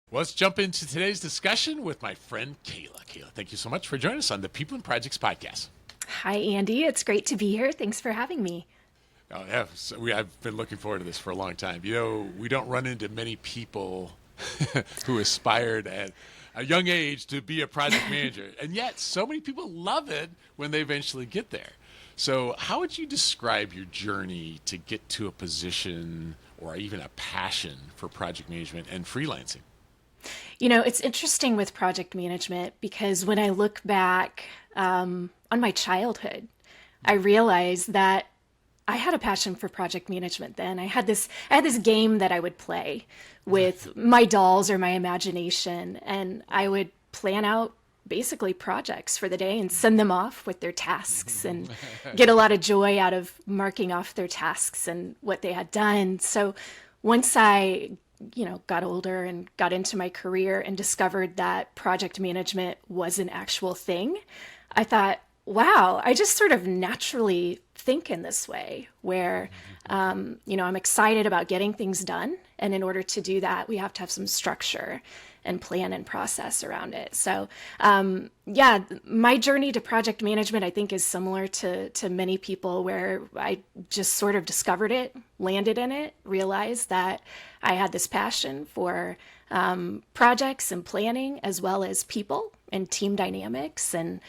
Let's jump into today's discussion with my friend Kayla. Kayla, thank you so much for joining us on the People and Projects podcast. Hi, Andy. It's great to be here. Thanks for having me. Oh, yeah, I've been looking forward to this for a long time. You know, we don't run into many people who aspired at a young age to be a project manager, and yet so many people love it when they eventually get there. So, how would you describe your journey to get to a position or even a passion for project management and freelancing? It's interesting with project management because when I look back on my childhood, I realize that I had a passion for project management then. I had this game that I would play with my dolls or my imagination, and I would plan out basically projects for the day and send them off with their tasks and get a lot of joy out of marking off their tasks and what they had done. So once I got older and got into my career and discovered that project management was an actual thing, I thought, wow, I just sort of naturally think in this way where, I'm excited about getting things done. And in order to do that, we have to have some structure and plan and process around it. So, yeah, my journey to project management, I think, is similar to many people where I just sort of discovered it, landed in it, realized that I had this passion for projects and planning as well as people and team dynamics and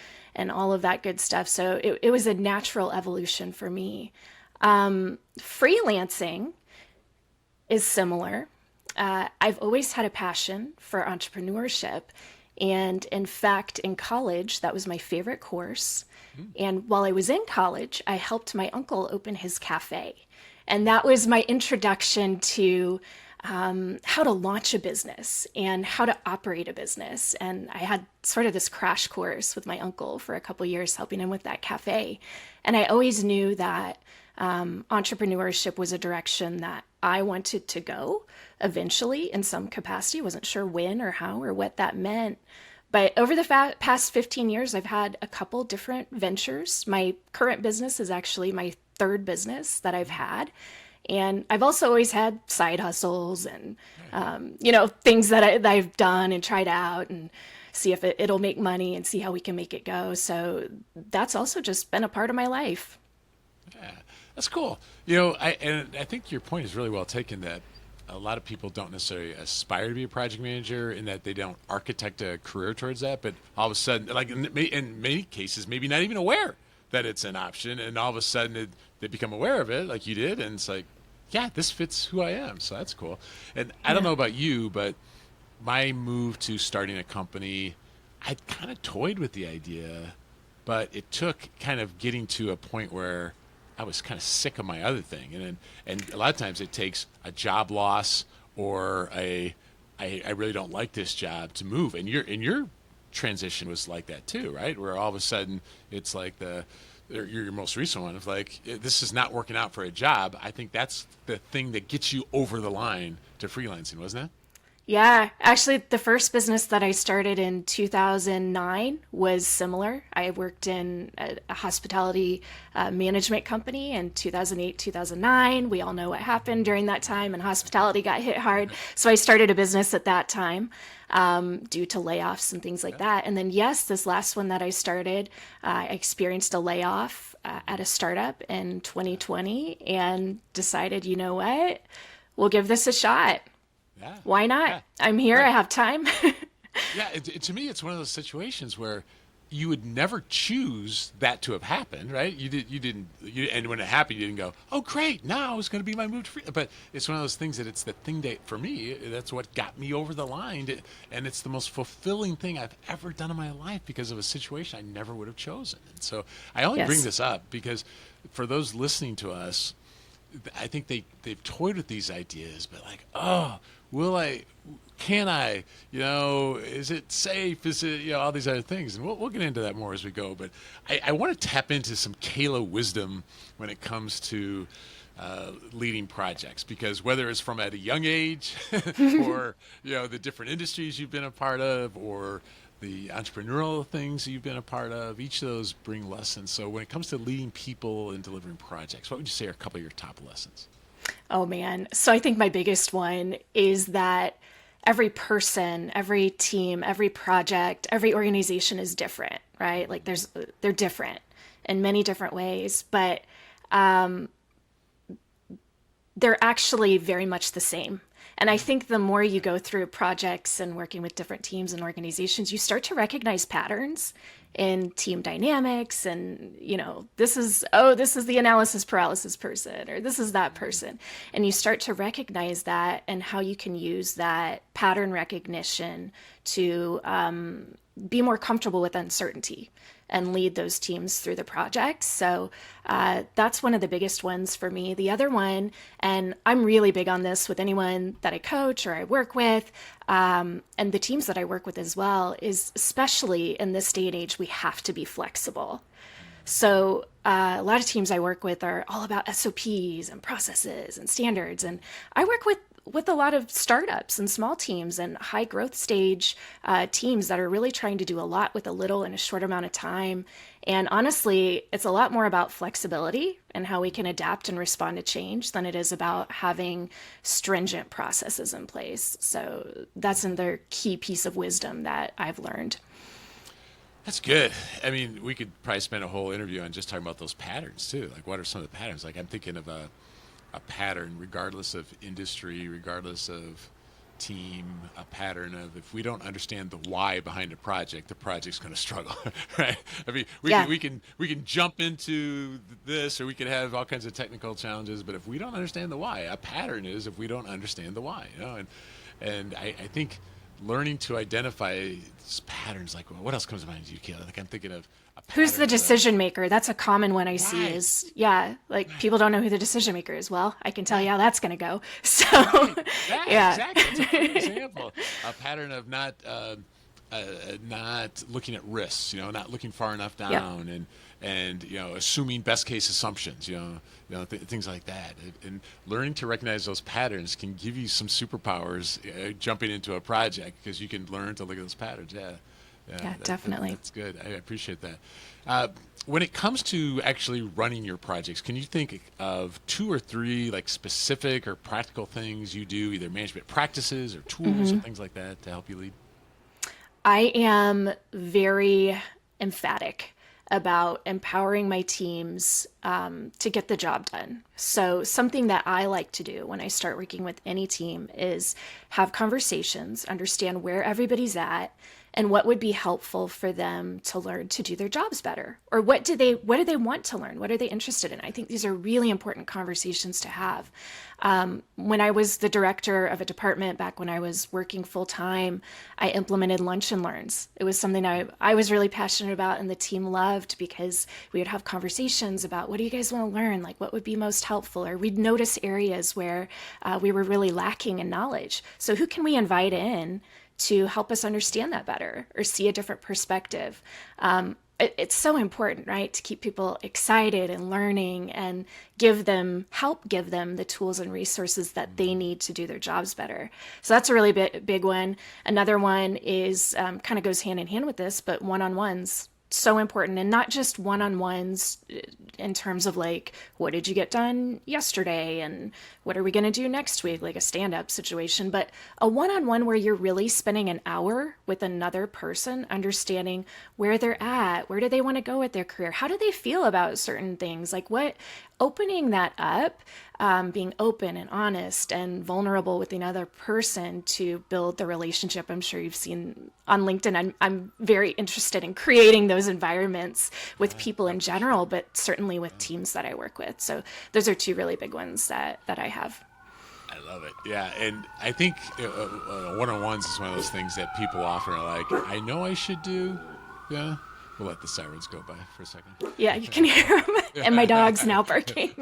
all of that good stuff. So it was a natural evolution for me. Freelancing is similar. I've always had a passion for entrepreneurship. And in fact, in college, that was my favorite course. And while I was in college, I helped my uncle open his cafe. And that was my introduction to how to launch a business and how to operate a business. And I had sort of this crash course with my uncle for a couple years, helping him with that cafe. And I always knew that entrepreneurship was a direction that I wanted to go eventually in some capacity. Wasn't sure when or how or what that meant. But over the past 15 years, I've had a couple different ventures. My current business is actually my third business that I've had. And I've also always had side hustles and, things that I've done and tried out and see if it'll make money and see how we can make it go. So that's also just been a part of my life. Yeah, that's cool. I think your point is really well taken that a lot of people don't necessarily aspire to be a project manager and that they don't architect a career towards that, but all of a sudden, like in many cases, maybe not even aware that it's an option, and all of a sudden they become aware of it, like you did, and it's like, yeah, this fits who I am, so that's cool. And I don't Yeah. know about you, but my move to starting a company, I kind of toyed with the idea, but it took kind of getting to a point where I was kind of sick of my other thing, and a lot of times it takes a job loss or I really don't like this job to move. And your transition was like that too, right? Where all of a sudden it's like your most recent one of like, this is not working out for a job. I think that's the thing that gets you over the line to freelancing, wasn't it? Yeah, actually, the first business that I started in 2009 was similar. I worked in a hospitality management company in 2008, 2009. We all know what happened during that time, and hospitality got hit hard. So I started a business at that time due to layoffs and things like Yeah. that. And then, yes, this last one that I started, I experienced a layoff at a startup in 2020 and decided, you know what? We'll give this a shot. Yeah. Why not? Yeah. I'm here. I Right. have time. Yeah, to me, it's one of those situations where you would never choose that to have happened, right? And when it happened, you didn't go, "Oh, great! Now it's going to be my move to free." But it's one of those things that it's the thing that, for me, that's what got me over the line, and it's the most fulfilling thing I've ever done in my life because of a situation I never would have chosen. And so I only bring Yes. this up because for those listening to us, I think they've toyed with these ideas, but like, oh, will I? Can I? Is it safe? Is it all these other things? And we'll get into that more as we go. But I want to tap into some Kayla wisdom when it comes to leading projects, because whether it's from at a young age or the different industries you've been a part of or the entrepreneurial things you've been a part of, each of those bring lessons. So when it comes to leading people and delivering projects, what would you say are a couple of your top lessons? Oh man. So I think my biggest one is that every person, every team, every project, every organization is different, right? Like they're different in many different ways, but they're actually very much the same. And I think the more you go through projects and working with different teams and organizations, you start to recognize patterns in team dynamics. And, this is the analysis paralysis person, or this is that person. And you start to recognize that and how you can use that pattern recognition to be more comfortable with uncertainty and lead those teams through the project. So that's one of the biggest ones for me. The other one, and I'm really big on this with anyone that I coach or I work with, and the teams that I work with as well, is especially in this day and age, we have to be flexible. So a lot of teams I work with are all about SOPs and processes and standards. And I work with a lot of startups and small teams and high growth stage teams that are really trying to do a lot with a little in a short amount of time. And honestly, it's a lot more about flexibility and how we can adapt and respond to change than it is about having stringent processes in place. So that's another key piece of wisdom that I've learned. That's good. I mean, we could probably spend a whole interview on just talking about those patterns too. Like, what are some of the patterns? Like, I'm thinking of a pattern, regardless of industry, regardless of team, a pattern of, if we don't understand the why behind a project, the project's going to struggle, right? I mean, we can jump into this, or we could have all kinds of technical challenges, but if we don't understand the why, a pattern is if we don't understand the why, and I think learning to identify patterns, like, well, what else comes to mind to you, Kayla? Like, I'm thinking of Who's the decision maker? That's a common one I see right. is, like people don't know who the decision maker is. Well, I can tell you how that's going to go. So, yeah, exactly. It's a great example. A pattern of not looking at risks, not looking far enough down, and assuming best case assumptions, things like that. And learning to recognize those patterns can give you some superpowers jumping into a project, because you can learn to look at those patterns. Yeah, definitely. That's good. I appreciate that. When it comes to actually running your projects, can you think of 2 or 3 like specific or practical things you do, either management practices or tools or things like that, to help you lead? I am very emphatic about empowering my teams to get the job done. So something that I like to do when I start working with any team is have conversations, understand where everybody's at, and what would be helpful for them to learn to do their jobs better, or what do they want to learn, what are they interested in. I think these are really important conversations to have. When I was the director of a department back when I was working full time, I implemented lunch and learns. It was something I was really passionate about, and the team loved, because we would have conversations about, what do you guys want to learn, like what would be most helpful, or we'd notice areas where we were really lacking in knowledge. So who can we invite in to help us understand that better or see a different perspective? It's so important, right, to keep people excited and learning, and help give them the tools and resources that they need to do their jobs better. So that's a really big one. Another one is kind of goes hand in hand with this, but one-on-ones. So important, and not just one-on-ones in terms of like, what did you get done yesterday and what are we going to do next week, like a stand-up situation, but a one-on-one where you're really spending an hour with another person, understanding where they're at, where do they want to go with their career, how do they feel about certain things, like opening that up, being open and honest and vulnerable with another person to build the relationship. I'm sure you've seen on LinkedIn, I'm very interested in creating those environments with people in general, but certainly with teams that I work with. So those are 2 really big ones that I have. I love it. Yeah, and I think one-on-ones is one of those things that people often are like, I know I should do. Yeah. We'll let the sirens go by for a second. Yeah, you can hear them. And my dog's now barking.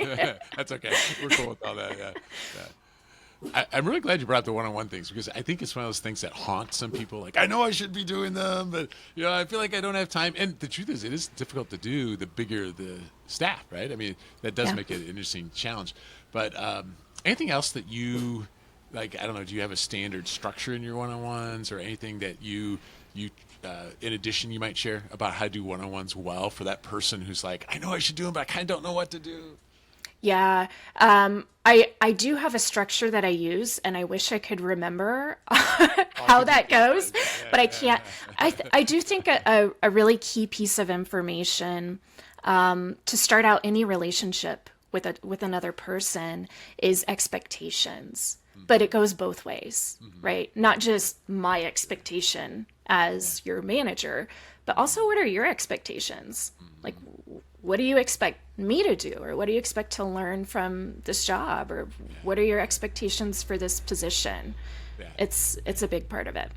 That's okay. We're cool with all that. Yeah. I'm really glad you brought up the one-on-one things, because I think it's one of those things that haunt some people. Like, I know I should be doing them, but I feel like I don't have time. And the truth is, it is difficult to do the bigger the staff, right? I mean, that does make it an interesting challenge. But anything else that you like? I don't know. Do you have a standard structure in your one-on-ones, or anything that you in addition you might share about how to do one-on-ones well for that person who's like, I know I should do them, but I kind of don't know what to do? Yeah. I do have a structure that I use, and I wish I could remember Oh, I how could just that guess goes, then. but I Yeah, can't. I do think a really key piece of information to start out any relationship with another person is expectations. But it goes both ways, right? Not just my expectation as your manager, but also what are your expectations? Like, what do you expect me to do, or what do you expect to learn from this job, or what are your expectations for this position? yeah. It's a big part of it.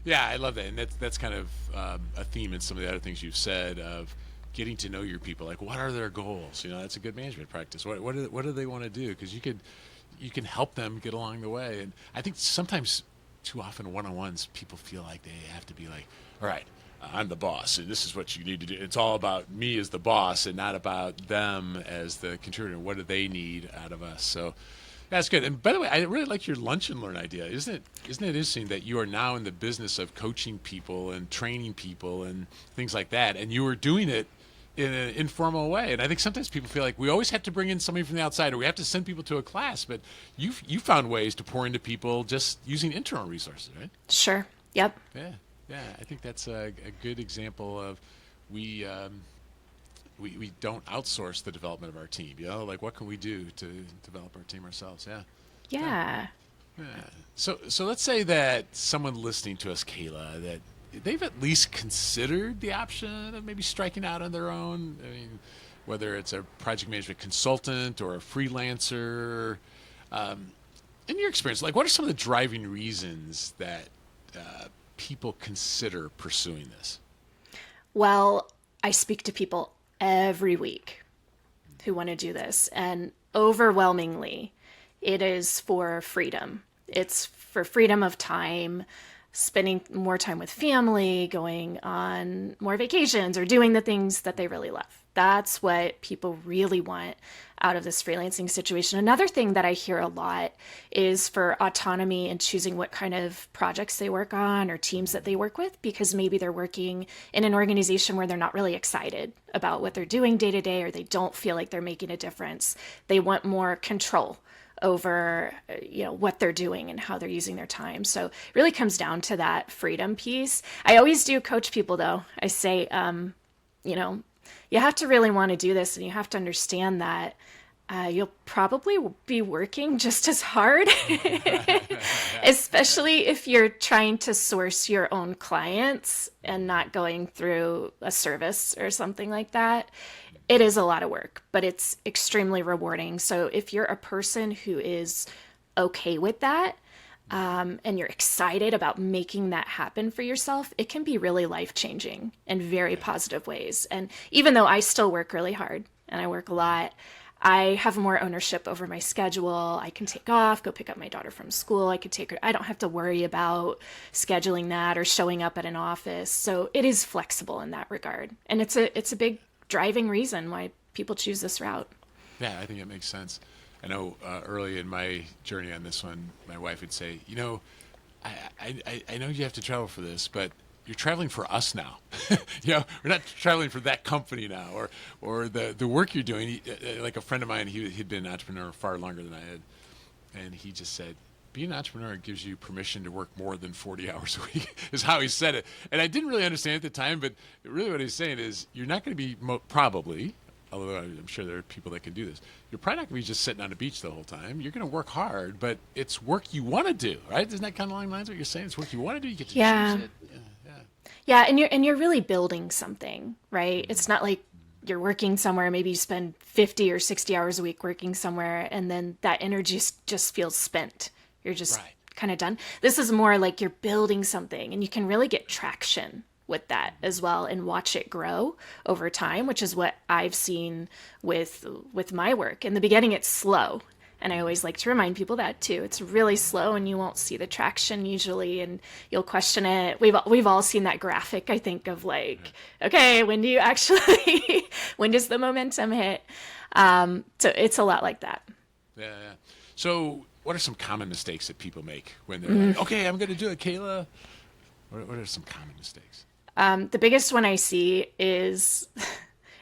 Yeah, I love that, and that's kind of a theme in some of the other things you've said of getting to know your people. Like, what are their goals? That's a good management practice. What do they want to do? Because you can help them get along the way. And I think sometimes, too often, one-on-ones, people feel like they have to be like, all right, I'm the boss, and this is what you need to do. It's all about me as the boss, and not about them as the contributor. What do they need out of us? So that's good. And by the way, I really like your lunch and learn idea. Isn't it interesting that you are now in the business of coaching people and training people and things like that, and you are doing it in an informal way? And I think sometimes people feel like we always have to bring in somebody from the outside, or we have to send people to a class. But you found ways to pour into people just using internal resources, right? Sure. Yep. Yeah, yeah. I think that's a good example of we. We don't outsource the development of our team. Like what can we do to develop our team ourselves? Yeah. Yeah. Yeah. Yeah. So let's say that someone listening to us, Kayla, that they've at least considered the option of maybe striking out on their own. I mean, whether it's a project management consultant or a freelancer. In your experience, like what are some of the driving reasons that people consider pursuing this? Well, I speak to people every week who want to do this, and overwhelmingly, it is for freedom. It's for freedom of time, spending more time with family, going on more vacations, or doing the things that they really love. That's what people really want out of this freelancing situation. Another thing that I hear a lot is for autonomy and choosing what kind of projects they work on or teams that they work with, because maybe they're working in an organization where they're not really excited about what they're doing day to day, or they don't feel like they're making a difference. They want more control over what they're doing and how they're using their time. So it really comes down to that freedom piece. I always do coach people, though. I say, you have to really want to do this, and you have to understand that you'll probably be working just as hard, especially if you're trying to source your own clients and not going through a service or something like that. It is a lot of work, but it's extremely rewarding. So if you're a person who is okay with that, and you're excited about making that happen for yourself, it can be really life-changing in very positive ways. And even though I still work really hard and I work a lot, I have more ownership over my schedule. I can take off, go pick up my daughter from school. I could take her. I don't have to worry about scheduling that or showing up at an office. So it is flexible in that regard. And it's a big driving reason why people choose this route. Yeah, I think it makes sense. I know early in my journey on this one, my wife would say, I know you have to travel for this, but you're traveling for us now. We're not traveling for that company now, or the work you're doing. Like a friend of mine, he'd been an entrepreneur far longer than I had, and he just said, being an entrepreneur gives you permission to work more than 40 hours a week, is how he said it. And I didn't really understand at the time, but really what he's saying is you're not going to be probably, although I'm sure there are people that can do this, you're probably not going to be just sitting on a beach the whole time. You're going to work hard, but it's work you want to do, right? Isn't that kind of along the lines of what you're saying? It's work you want to do. You get to choose it. Yeah, and you're really building something, right? It's not like you're working somewhere, maybe you spend 50 or 60 hours a week working somewhere, and then that energy just feels spent. You're just kind of done. This is more like you're building something, and you can really get traction with that as well and watch it grow over time, which is what I've seen with my work. In the beginning, it's slow. And I always like to remind people that too. It's really slow, and you won't see the traction usually, and you'll question it. We've all seen that graphic, I think, of like, okay, when do you actually, when does the momentum hit? So it's a lot like that. Yeah. So what are some common mistakes that people make when they're like, okay, I'm going to do it, Kayla? What are some common mistakes? The biggest one I see is,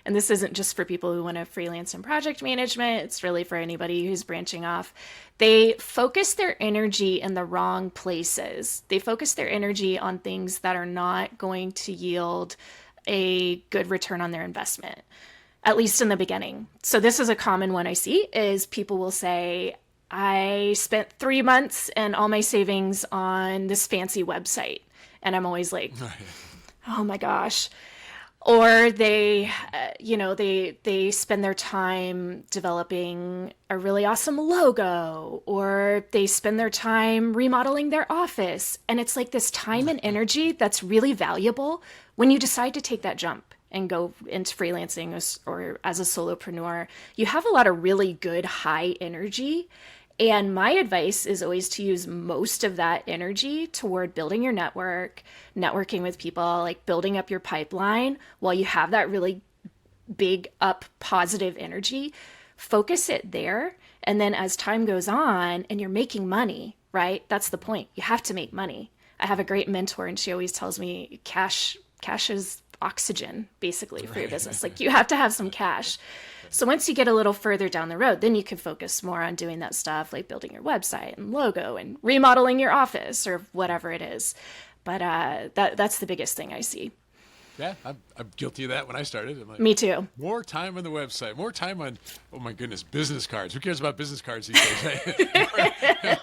and this isn't just for people who want to freelance in project management, it's really for anybody who's branching off. They focus their energy in the wrong places. They focus their energy on things that are not going to yield a good return on their investment, at least in the beginning. So this is a common one I see is people will say, I spent 3 months and all my savings on this fancy website. And I'm always like, oh my gosh. Or they, they spend their time developing a really awesome logo, or they spend their time remodeling their office. And it's like this time and energy that's really valuable when you decide to take that jump and go into freelancing or as a solopreneur. You have a lot of really good high energy. And my advice is always to use most of that energy toward building your network, networking with people, like building up your pipeline while you have that really big up positive energy. Focus it there. And then as time goes on and you're making money, right? That's the point. You have to make money. I have a great mentor and she always tells me cash is oxygen basically for your business. Like you have to have some cash. So once you get a little further down the road, then you can focus more on doing that stuff like building your website and logo and remodeling your office or whatever it is. But that's the biggest thing I see. Yeah, I'm guilty of that when I started. I'm like, me too. More time on the website, more time on, oh my goodness, business cards. Who cares about business cards these days?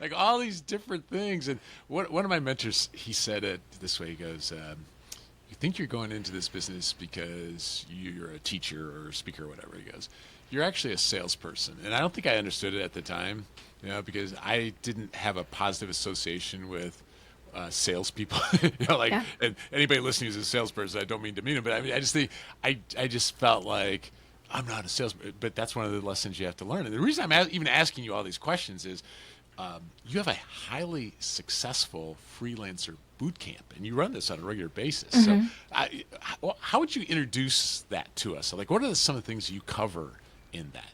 Like all these different things. And one of my mentors, he said it this way. He goes, you think you're going into this business because you're a teacher or a speaker or whatever. He goes, you're actually a salesperson. And I don't think I understood it at the time, because I didn't have a positive association with salespeople. And anybody listening who's a salesperson, I don't mean to mean it, but I mean, I just think I just felt like I'm not a salesman. But that's one of the lessons you have to learn. And the reason I'm even asking you all these questions is you have a highly successful freelancer bootcamp, and you run this on a regular basis. Mm-hmm. So how would you introduce that to us? So, like, what are some of the things you cover in that?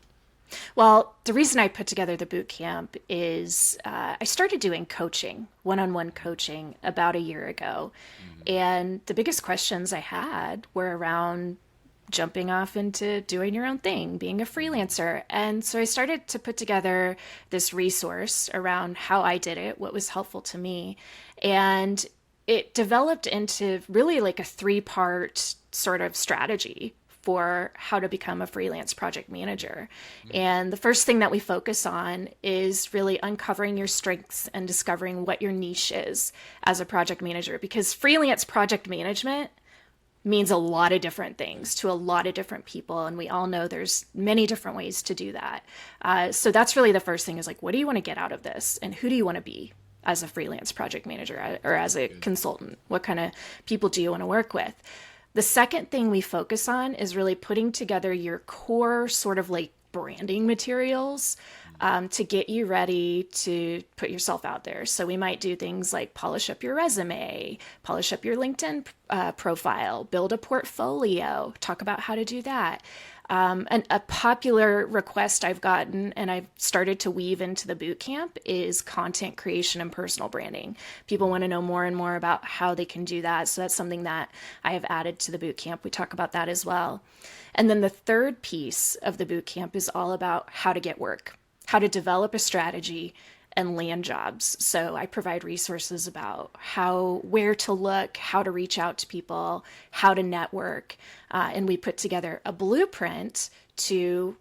Well, the reason I put together the bootcamp is I started doing coaching, one-on-one coaching about a year ago. Mm-hmm. And the biggest questions I had were around jumping off into doing your own thing, being a freelancer. And so I started to put together this resource around how I did it, what was helpful to me. And it developed into really like a 3-part sort of strategy for how to become a freelance project manager. Mm-hmm. And the first thing that we focus on is really uncovering your strengths and discovering what your niche is as a project manager, because freelance project management means a lot of different things to a lot of different people. And we all know there's many different ways to do that. So that's really the first thing is like, what do you want to get out of this? And who do you want to be as a freelance project manager or as a consultant? What kind of people do you want to work with? The second thing we focus on is really putting together your core sort of like branding materials to get you ready to put yourself out there. So we might do things like polish up your resume, polish up your LinkedIn profile, build a portfolio, talk about how to do that. And a popular request I've gotten and I've started to weave into the bootcamp is content creation and personal branding. People want to know more and more about how they can do that. So that's something that I have added to the bootcamp. We talk about that as well. And then the third piece of the bootcamp is all about how to get work, how to develop a strategy and land jobs. So I provide resources about where to look, how to reach out to people, how to network. And we put together a blueprint to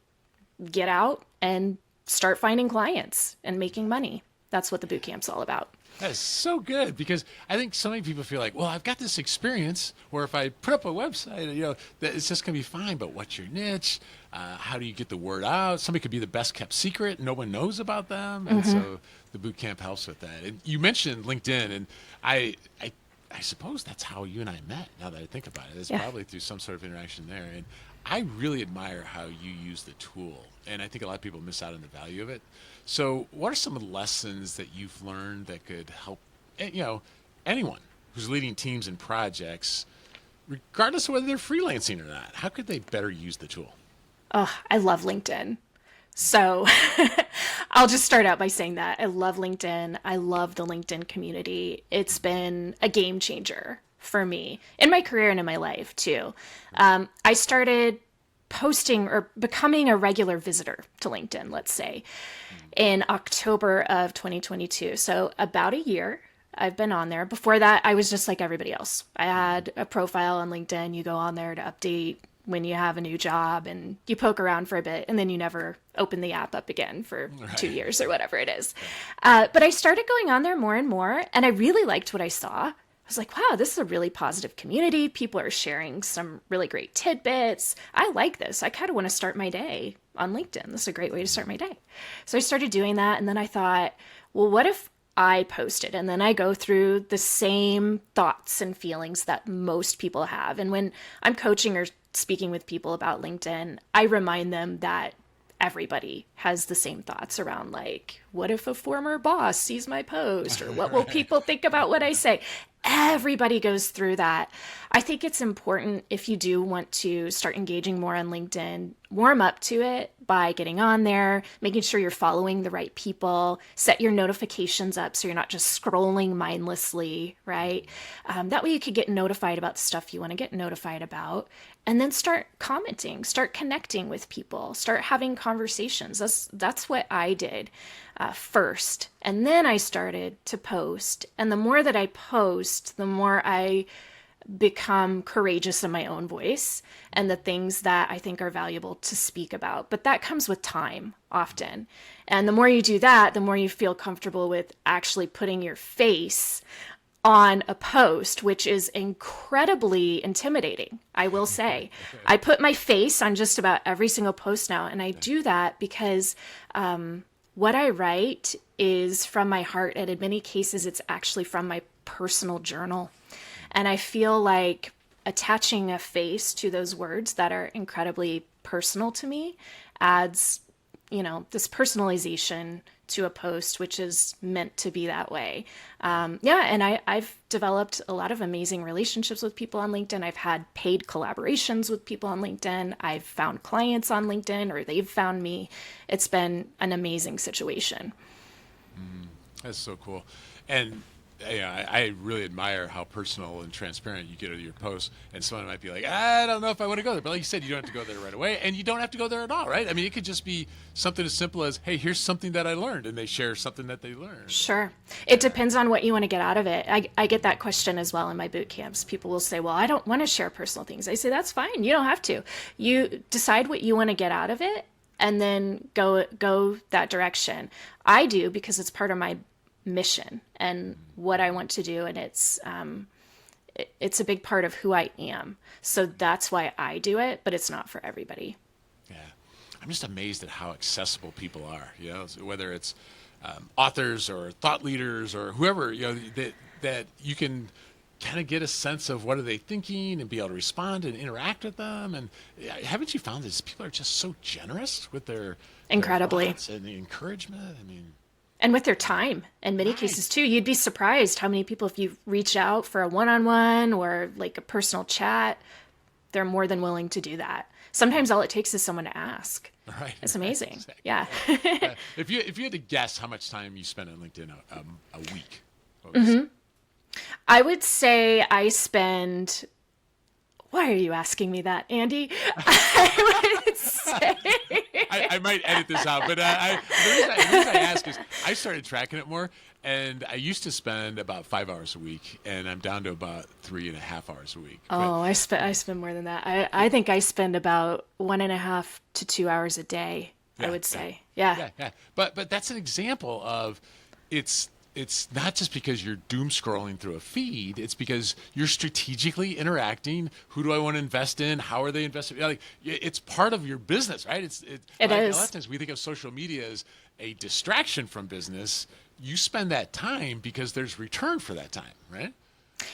get out and start finding clients and making money. That's what the bootcamp's all about. That is so good, because I think so many people feel like, well, I've got this experience where if I put up a website, that it's just going to be fine. But what's your niche? How do you get the word out? Somebody could be the best kept secret. No one knows about them. And so the bootcamp helps with that. And you mentioned LinkedIn, and I suppose that's how you and I met, now that I think about it. It's probably through some sort of interaction there. And I really admire how you use the tool. And I think a lot of people miss out on the value of it. So what are some of the lessons that you've learned that could help, anyone who's leading teams and projects, regardless of whether they're freelancing or not? How could they better use the tool? Oh, I love LinkedIn. So I'll just start out by saying that I love LinkedIn. I love the LinkedIn community. It's been a game changer for me in my career and in my life too. I started posting or becoming a regular visitor to LinkedIn, let's say, in October of 2022. So about a year I've been on there. Before that, I was just like everybody else. I had a profile on LinkedIn. You go on there to update when you have a new job and you poke around for a bit and then you never open the app up again for 2 years or whatever it is. But I started going on there more and more, and I really liked what I saw. I was like, wow, this is a really positive community. People are sharing some really great tidbits. I like this. I kind of want to start my day on LinkedIn. This is a great way to start my day. So I started doing that. And then I thought, well, what if I posted? And then I go through the same thoughts and feelings that most people have. And when I'm coaching or speaking with people about LinkedIn, I remind them that everybody has the same thoughts around, like, what if a former boss sees my post, or what will people think about what I say? Everybody goes through that. I think it's important, if you do want to start engaging more on LinkedIn, warm up to it by getting on there, making sure you're following the right people, set your notifications up so you're not just scrolling mindlessly, right? That way you could get notified about the stuff you want to get notified about, and then start commenting, start connecting with people, start having conversations. That's what I did first. And then I started to post. And the more that I post, the more I become courageous in my own voice and the things that I think are valuable to speak about. But that comes with time often. And the more you do that, the more you feel comfortable with actually putting your face on a post, which is incredibly intimidating, I will say. I put my face on just about every single post now, and I do that because what I write is from my heart, and in many cases, it's actually from my personal journal. And I feel like attaching a face to those words that are incredibly personal to me adds, this personalization to a post, which is meant to be that way. And I've developed a lot of amazing relationships with people on LinkedIn. I've had paid collaborations with people on LinkedIn. I've found clients on LinkedIn, or they've found me. It's been an amazing situation. That's so cool. And I really admire how personal and transparent you get with your posts. And someone might be like, I don't know if I want to go there. But like you said, you don't have to go there right away. And you don't have to go there at all, right? I mean, it could just be something as simple as, hey, here's something that I learned. And they share something that they learned. Sure. It depends on what you want to get out of it. I get that question as well in my boot camps. People will say, well, I don't want to share personal things. I say, that's fine. You don't have to. You decide what you want to get out of it and then go that direction. I do, because it's part of my mission and what I want to do, and it's a big part of who I am. So that's why I do it, but it's not for everybody. Yeah, I'm just amazed at how accessible people are. Whether it's authors or thought leaders or whoever, that you can kind of get a sense of what are they thinking and be able to respond and interact with them. And haven't you found this? People are just so generous with their thoughts and the encouragement. I mean. And with their time, in many cases too. You'd be surprised how many people, if you reach out for a one-on-one or like a personal chat, they're more than willing to do that. Sometimes all it takes is someone to ask. Right. It's amazing. Exactly. Yeah. If you had to guess how much time you spend on LinkedIn a week, what would you say? I would say I spend... Why are you asking me that, Andy? I would say... I might edit this out, but the reason I ask is I started tracking it more, and I used to spend about 5 hours a week, and I'm down to about 3.5 hours a week. Oh, I spend more than that. I think I spend about 1.5 to 2 hours a day, I would say. Yeah. But that's an example of it's not just because you're doom scrolling through a feed. It's because you're strategically interacting. Who do I want to invest in? How are they investing? Like, it's part of your business, right? It is. A lot of times we think of social media as a distraction from business. You spend that time because there's return for that time, right?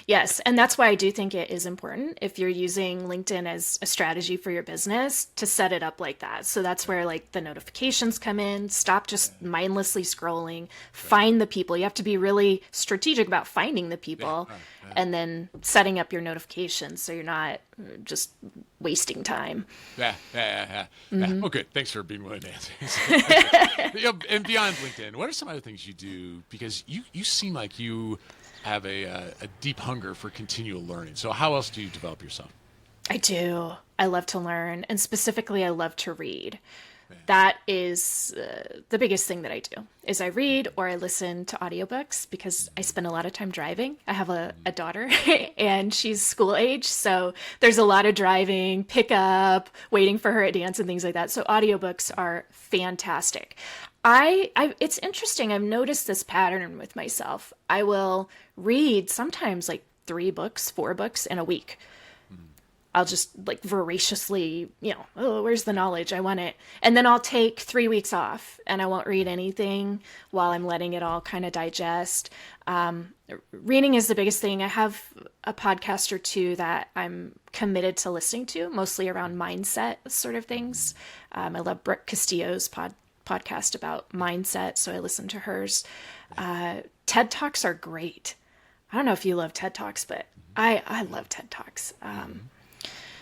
Yes. And that's why I do think it is important, if you're using LinkedIn as a strategy for your business, to set it up like that. So that's where like the notifications come in. Stop just mindlessly scrolling. Find the people. You have to be really strategic about finding the people and then setting up your notifications so you're not just wasting time. Yeah. Well, good. Thanks for being willing to answer. And beyond LinkedIn, what are some other things you do? Because you seem like you have a deep hunger for continual learning. So how else do you develop yourself? I do. I love to learn, and specifically, I love to read. That is the biggest thing that I do is I read or I listen to audiobooks because I spend a lot of time driving. I have a daughter and she's school age. So there's a lot of driving, pick up, waiting for her at dance and things like that. So audiobooks are fantastic. It's interesting. I've noticed this pattern with myself. I will read sometimes like 3 books, 4 books in a week. I'll just like voraciously, oh, where's the knowledge? I want it. And then I'll take 3 weeks off and I won't read anything while I'm letting it all kind of digest. Reading is the biggest thing. I have a podcast or 2 that I'm committed to listening to, mostly around mindset sort of things. I love Brooke Castillo's podcast about mindset, so I listen to hers. TED Talks are great. I don't know if you love TED Talks, but I love TED Talks.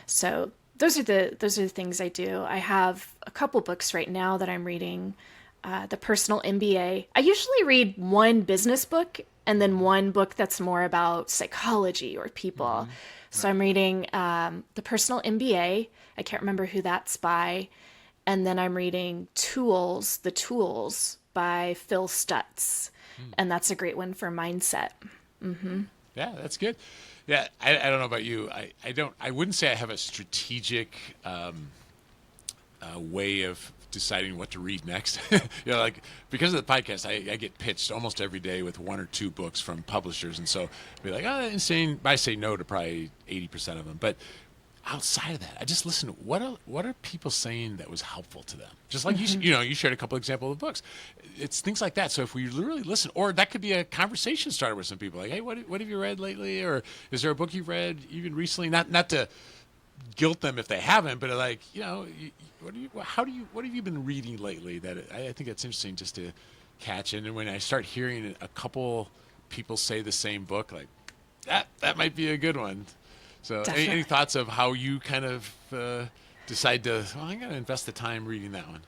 So those are the things I do. I have a couple books right now that I'm reading. The Personal MBA. I usually read one business book and then one book that's more about psychology or people. So I'm reading The Personal MBA. I can't remember who that's by. And then I'm reading The Tools by Phil Stutz. And that's a great one for mindset. Yeah, that's good. Yeah, I don't know about you. I wouldn't say I have a strategic way of deciding what to read next. Like because of the podcast, I get pitched almost every day with 1 or 2 books from publishers, and so I'd be like, oh, insane. I say no to probably 80% of them, but outside of that, I just listen to what are people saying that was helpful to them. Just like you shared a couple examples of books. It's things like that. So if we really listen, or that could be a conversation starter with some people, like, hey, what have you read lately, or is there a book you've read even recently? Not to guilt them if they haven't, but like, what have you been reading lately? That I think that's interesting just to catch. And when I start hearing a couple people say the same book, like that might be a good one. So any thoughts of how you kind of decide I'm going to invest the time reading that one?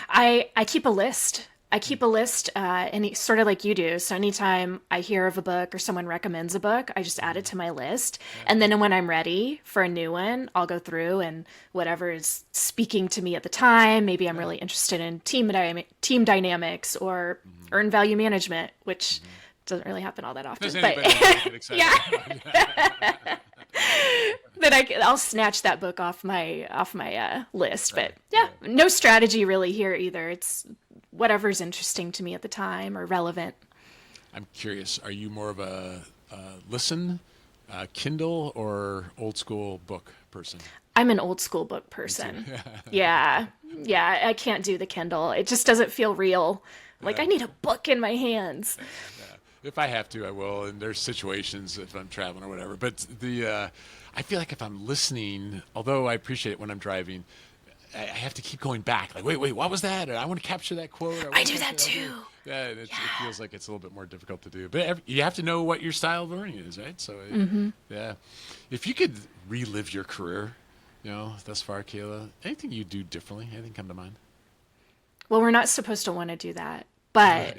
I keep a list. And sort of like you do. So anytime I hear of a book or someone recommends a book, I just add it to my list. And then when I'm ready for a new one, I'll go through and whatever is speaking to me at the time. Maybe I'm really interested in team dynamics or earned value management, which doesn't really happen all that often. But yeah. Then I'll snatch that book off my list. But no strategy really here either. It's whatever's interesting to me at the time or relevant. I'm curious. Are you more of a listen, Kindle, or old school book person? I'm an old school book person. Yeah. I can't do the Kindle. It just doesn't feel real. Like I need a book in my hands. If I have to, I will. And there's situations if I'm traveling or whatever. But I feel like if I'm listening, although I appreciate it when I'm driving, I have to keep going back. Like, wait, what was that? Or I want to capture that quote. I do that too. Yeah, it feels like it's a little bit more difficult to do. But you have to know what your style of learning is, right? So, yeah. If you could relive your career, thus far, Kayla, anything you do differently? Anything come to mind? Well, we're not supposed to want to do that. But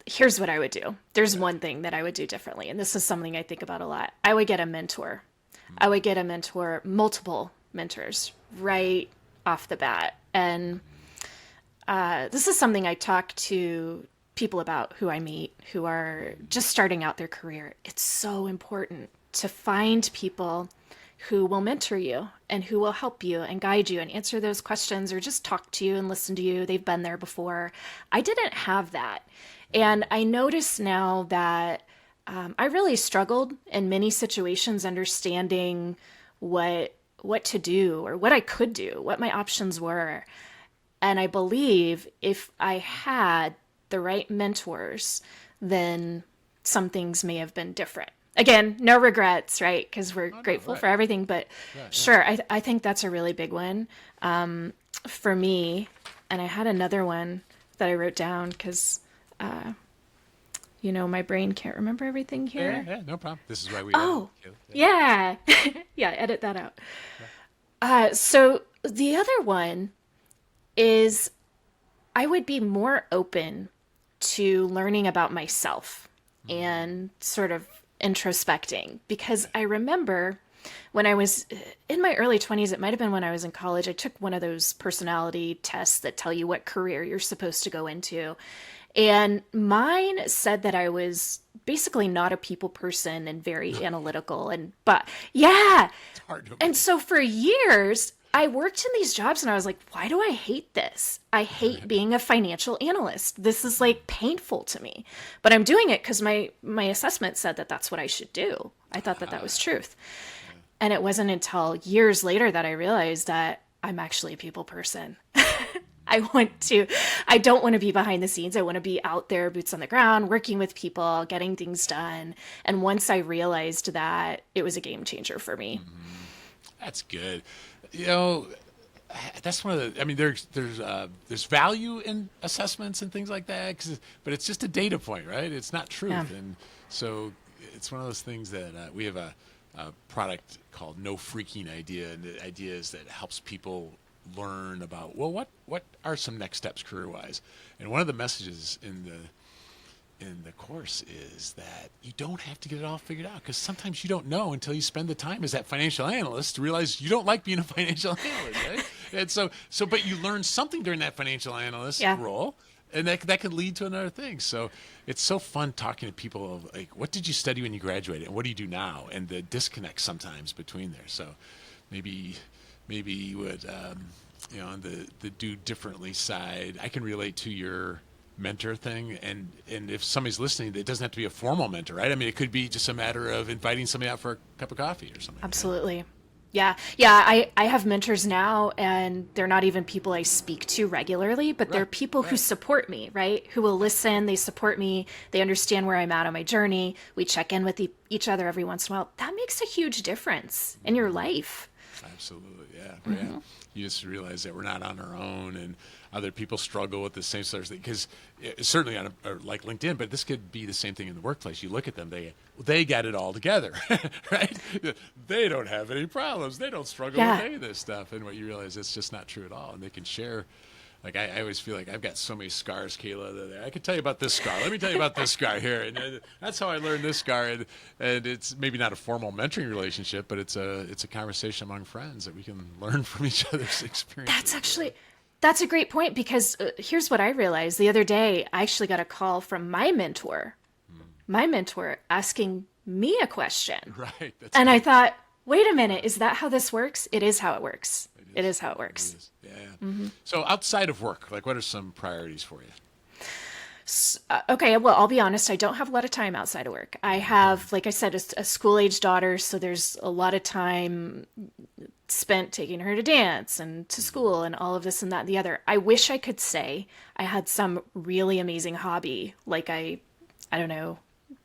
here's what I would do. There's one thing that I would do differently, and this is something I think about a lot. I would get a mentor. I would get a mentor, multiple mentors, right off the bat. And this is something I talk to people about who I meet who are just starting out their career. It's so important to find people who will mentor you and who will help you and guide you and answer those questions or just talk to you and listen to you. They've been there before. I didn't have that. And I notice now that I really struggled in many situations understanding what to do or what I could do, what my options were. And I believe if I had the right mentors, then some things may have been different. Again, no regrets, right? Because we're grateful for everything. But sure, I think that's a really big one for me. And I had another one that I wrote down because My brain can't remember everything Yeah, here. yeah, no problem. This is why we edit. Oh, Yeah. yeah. Yeah, edit that out. So the other one is I would be more open to learning about myself and sort of introspecting because I remember when I was in my early 20s, it might have been when I was in college, I took one of those personality tests that tell you what career you're supposed to go into. And mine said that I was basically not a people person and very analytical but yeah. It's hard to And believe. so for years, I worked in these jobs and I was like, why do I hate this? I hate being a financial analyst. This is like painful to me. But I'm doing it because my assessment said that that's what I should do. I thought that that was truth. And it wasn't until years later that I realized that I'm actually a people person. I don't want to be behind the scenes. I want to be out there, boots on the ground, working with people, getting things done. And once I realized that, it was a game changer for me. That's good. You know, that's one of the. I mean, there's value in assessments and things like that, but it's just a data point, right? It's not Yeah. truth, and so it's one of those things that we have a product called No Freaking Idea, and the idea is that it helps people learn about what are some next steps career wise, and one of the messages in the course is that you don't have to get it all figured out because sometimes you don't know until you spend the time as that financial analyst to realize you don't like being a financial analyst, right? And but you learn something during that financial analyst Yeah. role, and that can lead to another thing. So it's so fun talking to people of like, what did you study when you graduated, and what do you do now, and the disconnect sometimes between there. So maybe you would, on the do differently side, I can relate to your mentor thing, and if somebody's listening, it doesn't have to be a formal mentor, right? I mean, it could be just a matter of inviting somebody out for a cup of coffee or something like that. Absolutely. Yeah. Yeah. I have mentors now, and they're not even people I speak to regularly, but they're Right, people who right. support me, right? Who will listen, they support me, they understand where I'm at on my journey. We check in with each other every once in a while. That makes a huge difference in your life. Absolutely, yeah, yeah. You just realize that we're not on our own, and other people struggle with the same sort of thing. Because certainly like LinkedIn, but this could be the same thing in the workplace. You look at them; they got it all together, right? They don't have any problems. They don't struggle with Yeah. any of this stuff. And what you realize, it's just not true at all. And they can share. Like I always feel like I've got so many scars, Kayla. That I can tell you about this scar. Let me tell you about this scar here, and that's how I learned this scar. And it's maybe not a formal mentoring relationship, but it's a conversation among friends that we can learn from each other's That's experiences. actually that's a great point because here's what I realized the other day. I actually got a call from my mentor asking me a question. Right. That's And I good. thought, wait a minute, is that how this works? It is how it works. It It is. is how it It works. is. Yeah. So outside of work, like what are some priorities for you? Okay, well, I'll be honest, I don't have a lot of time outside of work. I have, like I said, a school age daughter, so there's a lot of time spent taking her to dance and to school and all of this and that and the other. I wish I could say I had some really amazing hobby, like I don't know,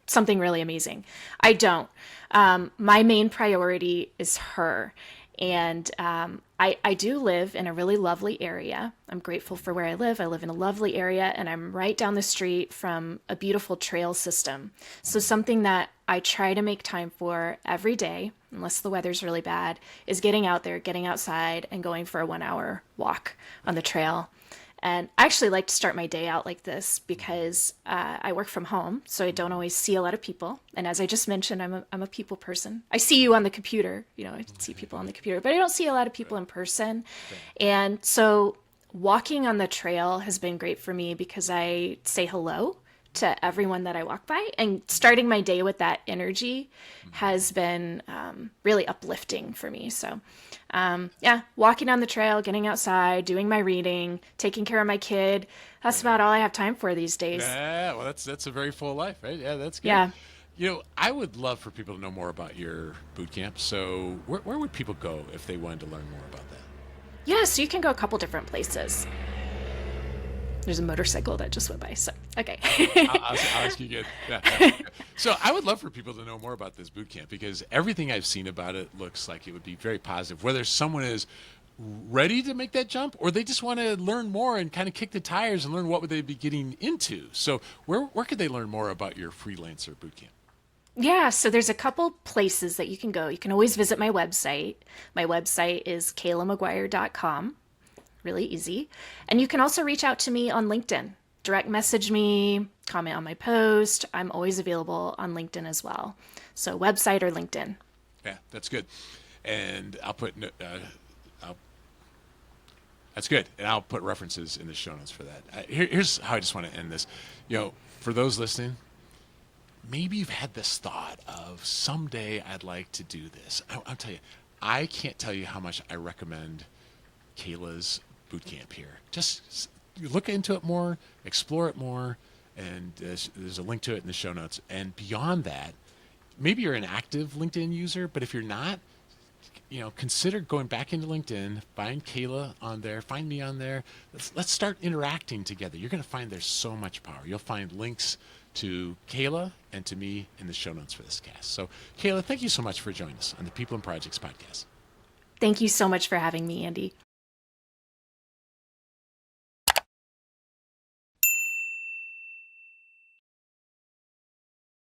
something really amazing. I don't. My main priority is her. And I do live in a really lovely area. I'm grateful for where I live. I live in a lovely area, and I'm right down the street from a beautiful trail system. So, something that I try to make time for every day, unless the weather's really bad, is getting out there, getting outside, and going for a 1 hour walk on the trail. And I actually like to start my day out like this because I work from home, so I don't always see a lot of people. And as I just mentioned, I'm a people person. I see you on the computer, I see people on the computer, but I don't see a lot of people in person. And so walking on the trail has been great for me because I say hello to everyone that I walk by, and starting my day with that energy has been really uplifting for me. So, yeah, walking on the trail, getting outside, doing my reading, taking care of my kid. That's about all I have time for these days. Yeah, well, that's a very full life, right? Yeah, that's good. Yeah. I would love for people to know more about your boot camp. So, where would people go if they wanted to learn more about that? Yeah, so you can go a couple different places. There's a motorcycle that just went by. So, okay. I'll ask you again. Yeah, yeah. So I would love for people to know more about this boot camp because everything I've seen about it looks like it would be very positive. Whether someone is ready to make that jump, or they just want to learn more and kind of kick the tires and learn what would they be getting into. So where could they learn more about your freelancer bootcamp? Yeah, so there's a couple places that you can go. You can always visit my website. My website is kaylamaguire.com. Really easy. And you can also reach out to me on LinkedIn. Direct message me, comment on my post. I'm always available on LinkedIn as well. So website or LinkedIn. Yeah, that's good. And I'll, that's good. And I'll put references in the show notes for that. Here's how I just want to end this. For those listening, maybe you've had this thought of someday I'd like to do this. I'll tell you, I can't tell you how much I recommend Kayla's bootcamp here. Just look into it more, explore it more, and there's a link to it in the show notes. And beyond that, maybe you're an active LinkedIn user, but if you're not, consider going back into LinkedIn, find Kayla on there, find me on there. Let's start interacting together. You're going to find there's so much power. You'll find links to Kayla and to me in the show notes for this cast. So, Kayla, thank you so much for joining us on the People and Projects podcast. Thank you so much for having me, Andy.